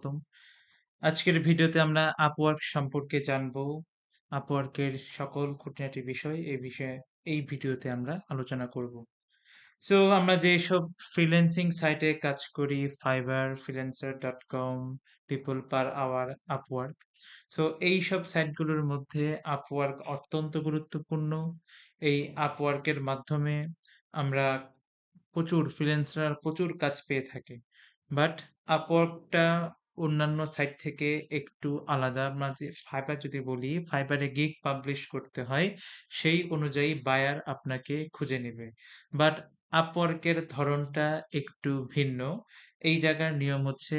স্বাগতম। আজকের ভিডিওতে আমরা Upwork সম্পর্কে জানবো। Upwork এর সকল খুঁটিনাটি বিষয় এই ভিডিওতে আমরা আলোচনা করব। আমরা যেসব ফ্রিল্যান্সিং সাইটে কাজ করি Fiverr, freelancer.com, people per hour, Upwork। এইসব সাইটগুলোর মধ্যে Upwork অত্যন্ত গুরুত্বপূর্ণ। এই Upwork এর মাধ্যমে আমরা ফ্রিল্যান্সার প্রচুর কাজ পেয়ে থাকে। বাট আপওয়ার্কটা অন্যান্য সাইট থেকে একটু আলাদা। আমরা যে ফাইবার যদি বলি, ফাইবারে গিগ পাবলিশ করতে হয়, সেই অনুযায়ী বায়ার আপনাকে খুঁজে নেবে। বাট আপওয়ার্কের ধরনটা একটু ভিন্ন। এই জায়গার নিয়ম হচ্ছে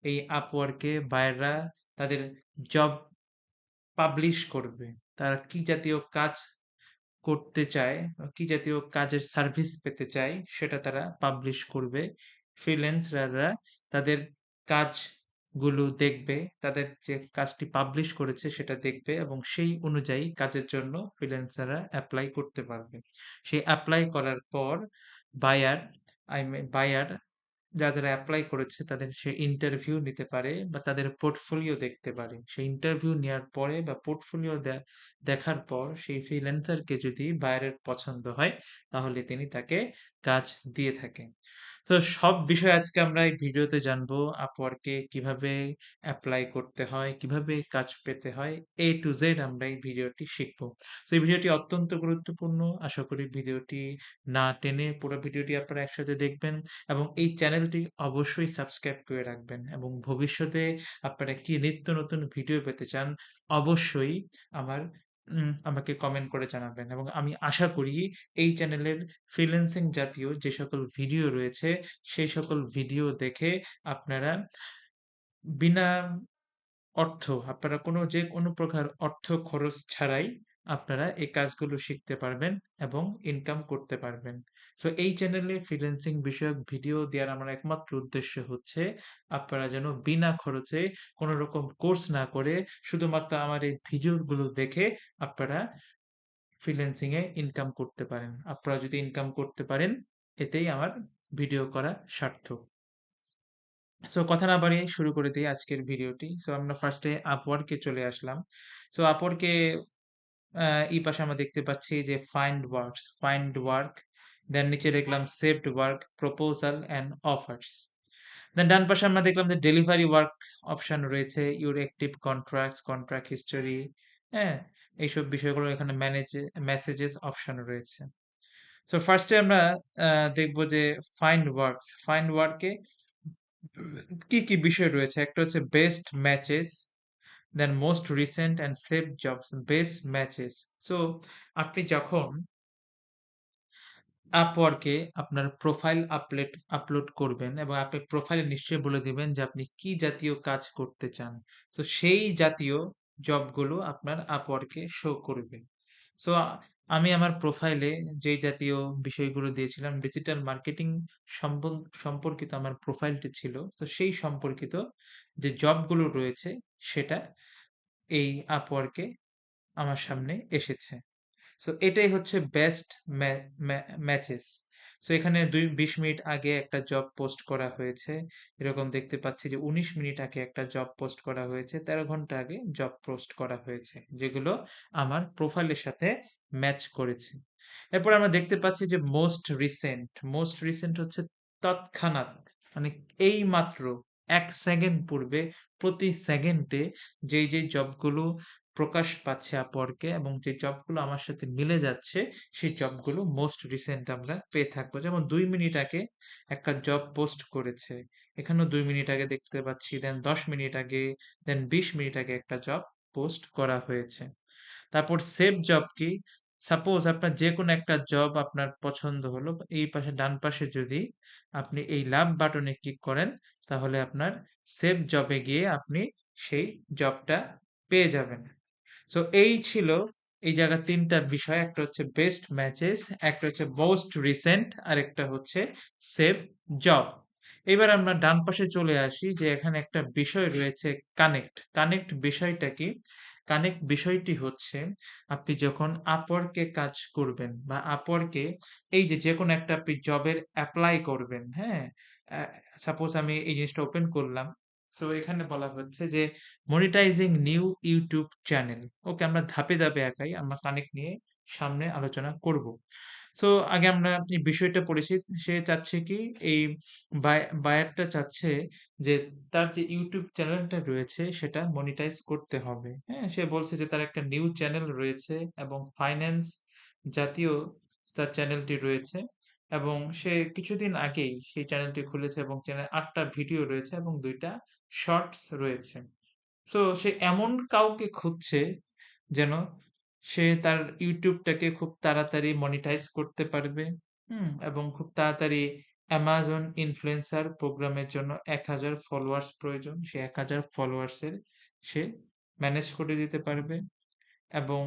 এই আপওয়ার্কে বায়াররা তাদের জব পাবলিশ করবে। তারা কি জাতীয় কাজ করতে চায়, কি জাতীয় কাজের সার্ভিস পেতে চায় সেটা তারা পাবলিশ করবে। ফ্রিল্যান্সাররা তাদের কাজগুলো দেখবে, তাদের যে কাজটি পাবলিশ করেছে সেটা দেখবে এবং সেই অনুযায়ী কাজের জন্য ফ্রিল্যান্সাররা এপ্লাই করতে পারবে। সেই এপ্লাই করার পর বায়ার বায়ার যারা এপ্লাই করেছে তাদের সে ইন্টারভিউ নিতে পারে বা তাদের পোর্টফোলিও দেখতে পারে। সেই ইন্টারভিউ নেওয়ার পরে বা পোর্টফোলিও দেখার পর সেই ফ্রিল্যান্সারকে যদি বায়ারের পছন্দ হয় তাহলে তিনি তাকে কাজ দিয়ে থাকেন। সব বিষয় আজকে আমরা এই ভিডিওতে জানবো। আপওয়ার্কে কিভাবে এপ্লাই করতে হয়, কিভাবে কাজ পেতে হয়, A to Z আমরা এই ভিডিওটি শিখবো। এই ভিডিওটি অত্যন্ত গুরুত্বপূর্ণ। আশা করি ভিডিওটি না টেনে পুরো ভিডিওটি আপনারা একসাথে দেখবেন এবং এই চ্যানেলটি অবশ্যই সাবস্ক্রাইব করে রাখবেন এবং ভবিষ্যতে আপনারা কি নিত্য নতুন ভিডিও পেতে চান অবশ্যই আমার আমাকে কমেন্ট করে জানাবেন এবং আমি আশা করি এই চ্যানেলের ফ্রিল্যান্সিং জাতীয় যে সকল ভিডিও রয়েছে সেই সকল ভিডিও দেখে আপনারা বিনা আপনারা যেকোনো প্রকার অর্থ খরচ ছাড়াই আপনারা এই কাজগুলো শিখতে পারবেন এবং ইনকাম করতে পারবেন। এই চ্যানেলে ফ্রিল্যান্সিং বিষয়ক ভিডিও দেওয়ার আমার একমাত্র উদ্দেশ্য হচ্ছে আপনারা যেন বিনা খরচে কোনো রকম কোর্স না করে শুধুমাত্র আমার এই ভিডিওগুলো দেখে আপনারা ফ্রিল্যান্সিং এ ইনকাম করতে পারেন। আপনারা যদি ইনকাম করতে পারেন এতেই আমার ভিডিও করা সার্থক। কথা না বাড়িয়ে শুরু করে দেই আজকের ভিডিওটি। আমরা ফার্স্টে Upwork এ চলে আসলাম। Upwork এ এই পাশে আমরা দেখতে পাচ্ছি যে ফাইন্ড ওয়ার্ক, দেন নিচে দেখলাম saved work, proposal and offers. Then ডান পাশে আমরা দেখলাম যে ডেলিভারি ওয়ার্ক অপশন রয়েছে, your active contracts, contract history, হ্যাঁ? এইসব বিষয়গুলো এখানে মেসেজেস অপশন রয়েছে। ফার্স্টে আমরা দেখব যে ফাইন্ড ওয়ার্কে কি, কি বিষয় রয়েছে? একটা হচ্ছে best matches, then most recent and save jobs, best matches. So আপনি যখন Upwork এ আপনার প্রোফাইল আপলোড করবেন এবং আপনি প্রোফাইলে নিশ্চয়ই বলে দিবেন যে আপনি কি জাতীয় কাজ করতে চান। সেই জাতীয় জবগুলো আপনার Upwork এ শো করবে। সো আ আমি আমার প্রোফাইলে যেই জাতীয় বিষয়গুলো দিয়েছিলাম ডিজিটাল মার্কেটিং সম্পর্কিত আমার প্রোফাইলটি ছিল। সেই সম্পর্কিত যে জবগুলো রয়েছে সেটা এই Upwork এ আমার সামনে এসেছে। এটাই হচ্ছে বেস্ট ম্যা ম্যা ম্যাচেস। এখানে ২০ মিনিট আগে একটা জব পোস্ট করা হয়েছে। এরকম দেখতে পাচ্ছি যে ১৯ মিনিট আগে একটা জব পোস্ট করা হয়েছে। ১৩ ঘন্টা আগে জব পোস্ট করা হয়েছে। যেগুলো আমার প্রোফাইলের সাথে ম্যাচ করেছে। এরপর আমরা দেখতে পাচ্ছি যে মোস্ট রিসেন্ট হচ্ছে তৎক্ষণাৎ। মানে এইমাত্র ১ সেকেন্ড পূর্বে প্রতি সেকেন্ডে যেই জবগুলো প্রকাশ পাচ্ছে Upwork এ এবং যে জবগুলো আমার সাথে মিলে যাচ্ছে সেই জবগুলো মোস্ট রিসেন্ট আমরা পেয়ে থাকবো। যেমন ২ মিনিট আগে একটা জব পোস্ট করেছে। এখানেও ২ মিনিট আগে দেখতে পাচ্ছি, দেন ১০ মিনিট আগে, দেন ২০ মিনিট আগে একটা জব পোস্ট করা হয়েছে। তারপর সেভ জব কি? সাপোজ আপনার যেকোনো একটা জব আপনার পছন্দ হলো। এই পাশে ডান পাশে যদি আপনি এই লাভ বাটনে ক্লিক করেন তাহলে আপনার সেভ জবে গিয়ে আপনি সেই জবটা পেয়ে যাবেন। এই ছিল এই জায়গায় ৩ টা বিষয়। একটা হচ্ছে বেস্ট ম্যাচেস, একটা হচ্ছে মোস্ট রিসেন্ট, আরেকটা হচ্ছে সেভ জব। এবার আমরা ডান পাশে চলে আসি যে এখানে একটা বিষয় রয়েছে কানেক্ট বিষয়টা কি? কানেক্ট বিষয়টি হচ্ছে আপনি যখন Upwork এ কাজ করবেন বা Upwork এ এই যে যেকোনো একটা আপনি জবের এপ্লাই করবেন, হ্যাঁ? সাপোজ আমি এই জিনিসটা ওপেন করলাম। সো এখানে বলা হচ্ছে যে মনিটাইজিং নিউ ইউটিউব চ্যানেল। ওকে, আমরা ধাপে ধাপে আগাই। আমরা কানেক্ট নিয়ে সামনে আলোচনা করব। সো আগে আমরা এই বিষয়টা পড়েছি। সে চাচ্ছে কি, এই বায়ারটা চাচ্ছে যে তার যে ইউটিউব চ্যানেলটা রয়েছে সেটা মনিটাইজ করতে হবে। হ্যাঁ? সে বলছে যে তার একটা নিউ চ্যানেল রয়েছে এবং ফাইন্যান্স জাতীয় তার চ্যানেলটি রয়েছে এবং সে কিছুদিন আগেই সেই চ্যানেলটি খুলেছে এবং চ্যানেলে ৮ টা ভিডিও রয়েছে এবং ২ টা শর্টস রয়েছে। সো সে এমন কাউকে খুঁজছে যেন সে তার ইউটিউবটাকে খুব তাড়াতাড়ি মনিটাইজ করতে পারবে। এবং খুব তাড়াতাড়ি অ্যামাজন ইনফ্লুয়েন্সার প্রোগ্রামের জন্য ১,০০০ ফলোয়ার্স প্রয়োজন। সে ১,০০০ ফলোয়ার্সের সে ম্যানেজ করে দিতে পারবে এবং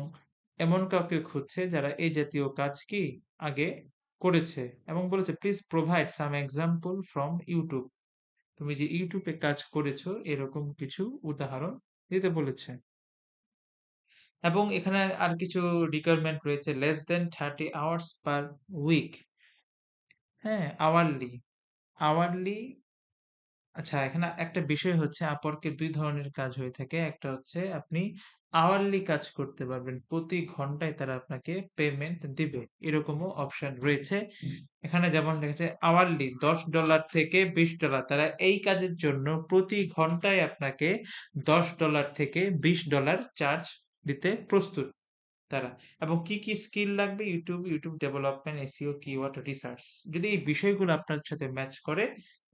এমন কাউকে খুঁজছে যারা এই জাতীয় কাজ কি আগে করেছে এবং বলেছে, "please provide some example from YouTube." তুমি যে ইউটিউবে কাজ করেছো এরকম কিছু উদাহরণ দিতে বলেছে। এবং এখানে আর কিছু রিকোয়ারমেন্ট রয়েছে, less than 30 hours per week. হ্যাঁ, আওয়ারলি। আওয়ারলি আচ্ছা, এখানে একটা বিষয় হচ্ছে আপওয়ার্কে ২ ধরনের কাজ হয়ে থাকে। একটা হচ্ছে আপনি আওয়ারলি কাজ করতে পারবেন। প্রতি ঘন্টায় তারা আপনাকে পেমেন্ট দিবে। এরকমও অপশন রয়েছে। এখানে যেমন লেখা আওয়ারলি $10 থেকে $20, তারা এই কাজের জন্য প্রতি ঘন্টায় আপনাকে $10 থেকে $20 চার্জ দিতে প্রস্তুত তারা। এবং কি, কি স্কিল লাগবে? YouTube development, SEO, keyword research. যদি এই বিষয়গুলো আপনার সাথে ম্যাচ করে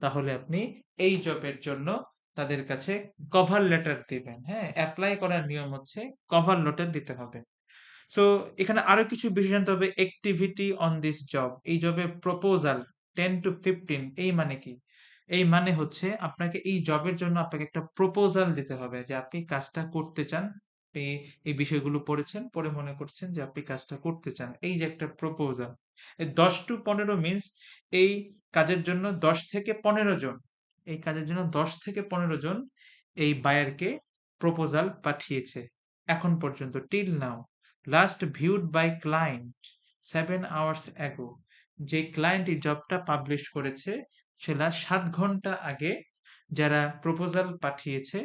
তাহলে আপনি এই জবের জন্য তাদের কাছে কভার লেটার দিবেন। হ্যাঁ? এপ্লাই করার নিয়ম হচ্ছে কভার লেটার দিতে হবে। সো এখানে আরো কিছু বিষয় জানতে হবে। Activity on this job. এই জবে প্রপোজাল 10 to 15 এই মানে কি? এই মানে হচ্ছে আপনাকে এই জবের জন্য আপনাকে একটা প্রপোজাল দিতে হবে যে আপনি কাজটা করতে চান। আপনি এই বিষয়গুলো পড়েছেন, পড়ে মনে করছেন যে আপনি কাজটা করতে চান। এই যে একটা প্রপোজাল। ১০ to ১৫ মিনস এই কাজের জন্য ১০ থেকে ১৫ জন, এই কাজের জন্য ১০ থেকে ১৫ জন এই বায়ারকে প্রপোজাল পাঠিয়েছে। এখন পর্যন্ত till now. Last viewed by client 7 hours ago. যে ক্লায়েন্ট এই জবটা পাবলিশ করেছে সে লাস্ট ৭ ঘন্টা আগে যারা প্রপোজাল পাঠিয়েছে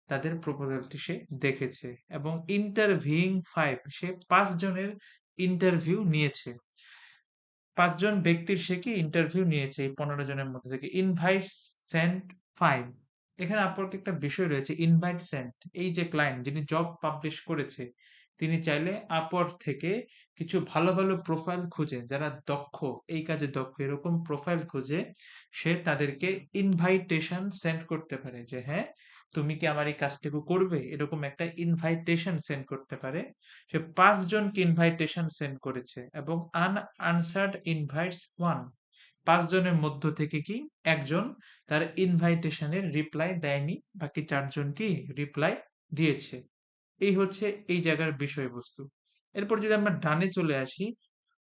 তাদের প্রপোজালটি সে দেখেছে এবং ইন্টারভিউইং 5, সে ৫ জনের ইন্টারভিউ নিয়েছে। ৫ জন ব্যক্তির সে কি ইন্টারভিউ নিয়েছে এই ১৫ জনের মধ্যে থেকে। Invites sent ৫। এখানে আপনাকে একটা বিষয় রয়েছে, ইনভাইট সেন্ট। এই যে ক্লায়েন্ট যিনি জব পাবলিশ করেছে তিনি চাইলে Upwork থেকে কিছু ভালো, ভালো প্রোফাইল খুঁজে, যারা দক্ষ, এই কাজে দক্ষ এরকম প্রোফাইল খুঁজে সে তাদেরকে ইনভাইটেশন সেন্ড করতে পারে যে, "হ্যাঁ, তুমি কি আমার এই কাজটুকু করবে?" এরকম একটা ইনভাইটেশন সেন্ড করতে পারে। সে ৫ জনকে ইনভাইটেশন সেন্ড করেছে এবং আনআনসার্ড ইনভাইটস 1, ৫ জনের মধ্য থেকে কি একজন তার ইনভাইটেশনের রিপ্লাই দেয়নি, বাকি ৪ জন কি রিপ্লাই দিয়েছে। এই হচ্ছে এই জায়গার বিষয়বস্তু। এরপর যদি আমরা ডানে চলে আসি,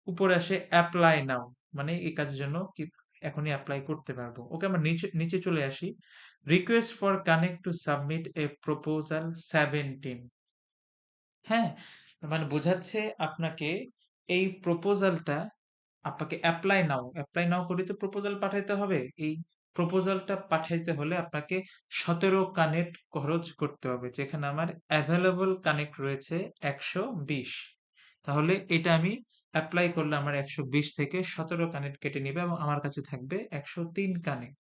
উপরে আসে এপ্লাই নাও, মানে এই কাজের জন্য কি এখনই এপ্লাই করতে পারবো। ওকে, আমরা নিচে নিচে চলে আসি। Request for connect to submit A proposal 17। হ্যাঁ? মানে বোঝাচ্ছে আপনাকে এই প্রপোজালটা আপনাকে এপ্লাই নাও করে তো প্রপোজাল পাঠাইতে হবে। এই প্রপোজালটা পাঠাইতে হলে আপনাকে ১৭ কানেক্ট খরচ করতে হবে। যেখানে আমার এভেইলেবল কানেক্ট রয়েছে ১২০। তাহলে এটা আমি এপ্লাই করলে আমার ১২০ থেকে ১৭ কানেক্ট কেটে নিবে এবং আমার কাছে থাকবে ১০৩ কানেক্ট।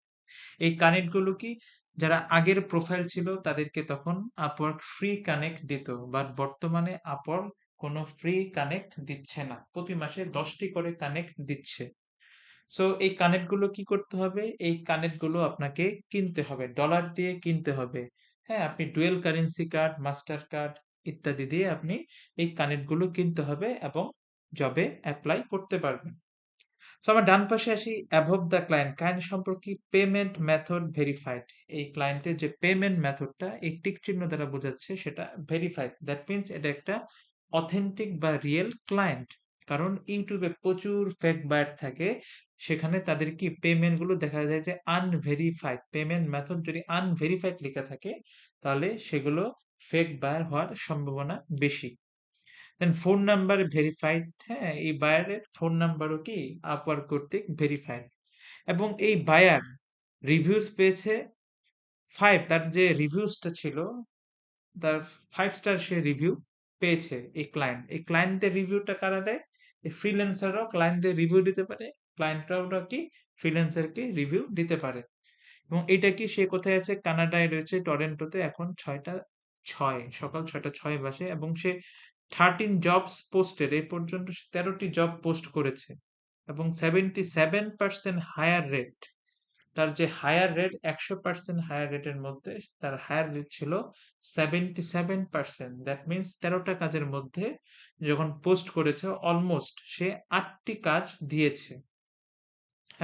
এই কানেক্ট গুলো কি যারা আগের প্রোফাইল ছিল তাদেরকে তখন Upwork ফ্রি কানেক্ট দিত। বাট বর্তমানে Upwork কোনো ফ্রি কানেক্ট দিচ্ছে না। প্রতি মাসে ১০ টি করে কানেক্ট দিচ্ছে। সো এই কানেক্ট গুলো কি করতে হবে? এই কানেক্ট গুলো আপনাকে কিনতে হবে। ডলার দিয়ে কিনতে হবে। হ্যাঁ? আপনি dual currency card, master card ইত্যাদি দিয়ে আপনি এই কানেক্ট গুলো কিনতে হবে এবং জবে এপ্লাই করতে পারবেন। সো আমার ডান পাশে আসি, অ্যাবভ দ্য ক্লায়েন্ট। ক্লায়েন্ট সম্পর্কে পেমেন্ট মেথড ভেরিফাইড। এই ক্লায়েন্টের যে পেমেন্ট মেথডটা এই টিক চিহ্ন দ্বারা বোঝাচ্ছে সেটা ভেরিফাইড। দ্যাট মিনস এটা একটা অথেন্টিক বা রিয়েল ক্লায়েন্ট। কারণ ইউটিউবে প্রচুর ফেক বায়ার থাকে। সেখানে তাদের কি পেমেন্ট গুলো দেখা যায় যে আনভেরিফাইড। পেমেন্ট মেথড যদি আনভেরিফাইড লেখা থাকে তাহলে সেগুলো ফেক বায়ার হওয়ার সম্ভাবনা বেশি। দেন ফোন নাম্বার ভেরিফাইড। হ্যাঁ, এই বায়ারের ফোন নাম্বারও কি Upwork কর্তৃক ভেরিফাইড এবং এই বায়ার রিভিউজ পেয়েছে 5 তার যে রিভিউসটা ছিল, তার 5 স্টার সে রিভিউ পেয়েছে এই ক্লায়েন্ট। এই ক্লায়েন্টদের রিভিউটা কারা দেয়? এই ফ্রিল্যান্সাররাও ক্লায়েন্টদের রিভিউ দিতে পারে। ক্লায়েন্টরাও কি ফ্রিল্যান্সারকে রিভিউ দিতে পারে। এবং এটা কি সে কোথায় আছে? কানাডায় রয়েছে, টরন্টোতে। এখন 6টা 6 সকাল 6টা 6 বাজে এবং সে 13 জবস পোস্টেড এই পর্যন্ত সে 13টি জব পোস্ট করেছে এবং 77% হায়ার রেট। তার যে হায়ার রেট 100% হায়ার রেটের মধ্যে তার হায়ার রেট ছিল 77%। দ্যাট মিনস 13টা কাজের মধ্যে যখন পোস্ট করেছে অলমোস্ট সে 8টি কাজ দিয়েছে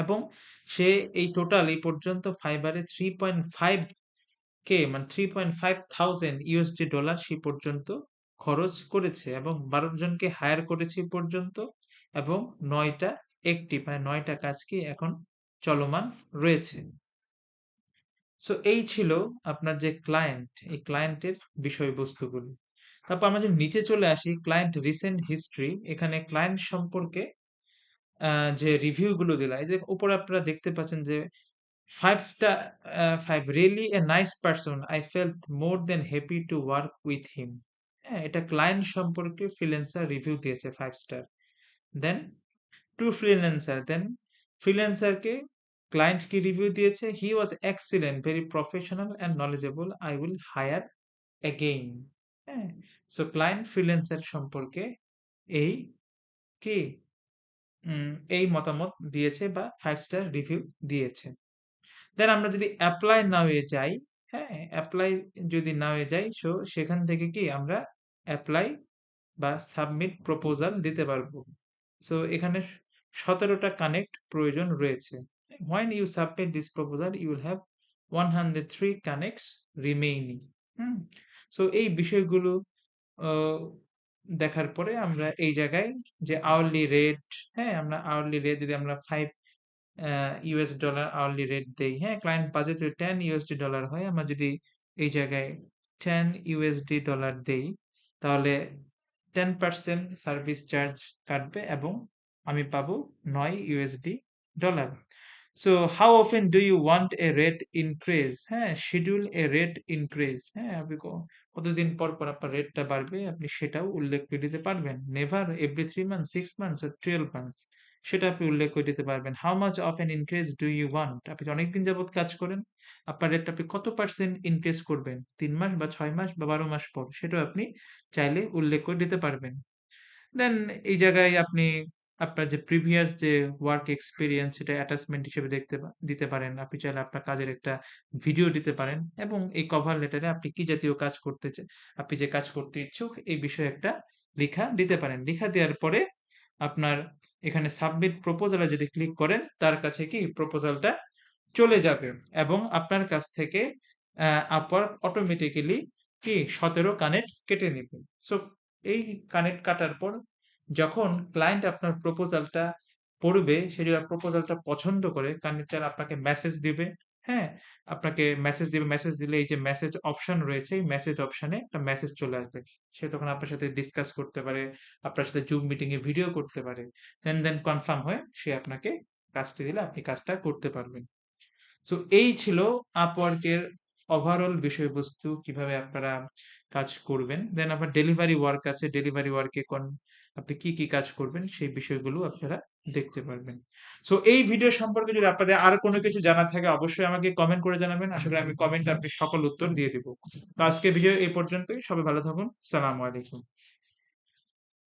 এবং সে এই টোটাল এই পর্যন্ত ফাইবারে 3.5 কে মানে 3.5 থাউজেন্ড ইউএসডি ডলার সে পর্যন্ত খরচ করেছে এবং 12 জনকে হায়ার করেছে এ পর্যন্ত এবং 9টা অ্যাক্টিভ মানে 9টা কাজ কি এখন চলমান রয়েছে। সো এই ছিল আপনার যে ক্লায়েন্ট, এই ক্লায়েন্টের বিষয়বস্তুগুলো। তারপর আমরা যদি নিচে চলে আসি ক্লায়েন্ট রিসেন্ট হিস্ট্রি, এখানে ক্লায়েন্ট সম্পর্কে যে রিভিউ গুলো দিলা, এই যে উপরে আপনারা দেখতে পাচ্ছেন যে 5 star, 5 really a nice person. I felt more than happy to work with him. হ্যাঁ, এটা ক্লায়েন্ট সম্পর্কে ফ্রিল্যান্সার রিভিউ দিয়েছে 5 star. Then to freelancer, then ফ্রিল্যান্সারকে ক্লায়েন্ট কি রিভিউ দিয়েছে? He was excellent, very professional and knowledgeable, I will hire again. হ্যাঁ, so client freelancer সম্পর্কে এই কি এই মতামত দিয়েছে বা 5 স্টার রিভিউ দিয়েছে। দেন আমরা যদি এপ্লাই নাও এ যাই, হ্যাঁ, এপ্লাই যদি নাও এ যাই, সো সেখান থেকে কি আমরা এপ্লাই বা সাবমিট প্রপোজাল দিতে পারবো। সো এখানে 17টা কানেক্ট প্রয়োজন রয়েছে। When you submit this proposal, you will have 103 connects remaining. Hmm? So এই বিষয়গুলো আহ, দেখার পরে আমরা এই জায়গায় যে আওয়ারলি রেট, হ্যাঁ, আমরা আওয়ারলি রেট যদি আমরা 5 ইউএস ডলার আওয়ারলি রেট দেই, হ্যাঁ, ক্লায়েন্ট বাজেট যদি 10 ইউএসডি ডলার হয়, আমরা যদি এই জায়গায় 10 ইউএসডি ডলার দেই, তাহলে 10% সার্ভিস চার্জ কাটবে এবং আমি পাবো 9 USD dollar. So how often do you want a rate increase? হ্যাঁ, শিডিউল এ রেট ইনক্রিজ। হ্যাঁ, আপনি কতদিন পর পর আপনার রেটটা বাড়বে আপনি সেটাও উল্লেখ করে দিতে পারবেন। Never, every 3 months, 6 months, 12 months, সেটা আপনি উল্লেখ করে দিতে পারবেন। How much of an increase do you want? আপনি অনেকদিন যাবত কাজ করেন, আপনার রেটটা আপনি কত পার্সেন্ট ইনক্রিজ করবেন? 3 মাস বা 6 মাস বা 12 মাস পর, সেটাও আপনি চাইলে উল্লেখ করে দিতে পারবেন। দেন এই জায়গায় আপনি আপনার যে প্রিভিয়াস যে ওয়ার্ক এক্সপেরিয়েন্স সেটা অ্যাটাচমেন্ট হিসেবে দিতে পারেন। আপনি চাইলে আপনার কাজের একটা ভিডিও দিতে পারেন এবং এই কভার লেটারে আপনি কি জাতীয় কাজ করতে আপনি যে কাজ করতে ইচ্ছুক এই বিষয়ে একটা লিখা দিতে পারেন। লিখা দেওয়ার পরে আপনার এখানে সাবমিট প্রপোজালে যদি ক্লিক করেন তার কাছে কি প্রপোজালটা চলে যাবে এবং আপনার কাছ থেকে আপওয়ার্ক অটোমেটিক্যালি কি 17 কানেক্ট কেটে নিবে। সো এই কানেক্ট কাটার পর যখন ক্লায়েন্ট আপনার প্রপোজালটা পড়বে, সে যদি প্রপোজালটা পছন্দ করে কানেক্টর আপনাকে মেসেজ দিবে। হ্যাঁ, আপনাকে মেসেজ দিবে। মেসেজ দিলে এই যে মেসেজ অপশন রয়েছে, এই মেসেজ অপশনে একটা মেসেজ চলে আসবে। সে তখন আপনার সাথে ডিসকাস করতে পারে, আপনার সাথে জুম মিটিং এ ভিডিও করতে পারে। দেন কনফার্ম হয়ে সে আপনাকে কাজটি দিলে আপনি কাজটা করতে পারবেন। সো এই ছিল আপওয়ার্কের ওভারঅল বিষয়বস্তু, কিভাবে আপনারা কাজ করবেন। দেন আপনার ডেলিভারি ওয়ার্ক আছে, ডেলিভারি ওয়ার্কে আপনি কি কি কাজ করবেন সেই বিষয়গুলো আপনারা দেখতে পারবেন। সো এই ভিডিও সম্পর্কে যদি আপনাদের আর কোনো কিছু জানা থাকে অবশ্যই আমাকে কমেন্ট করে জানাবেন। আসলে আমি কমেন্টে আপনি সকল উত্তর দিয়ে দিব। তো আজকে ভিডিও এই পর্যন্তই। সবাই ভালো থাকুন। সালামু আলাইকুম।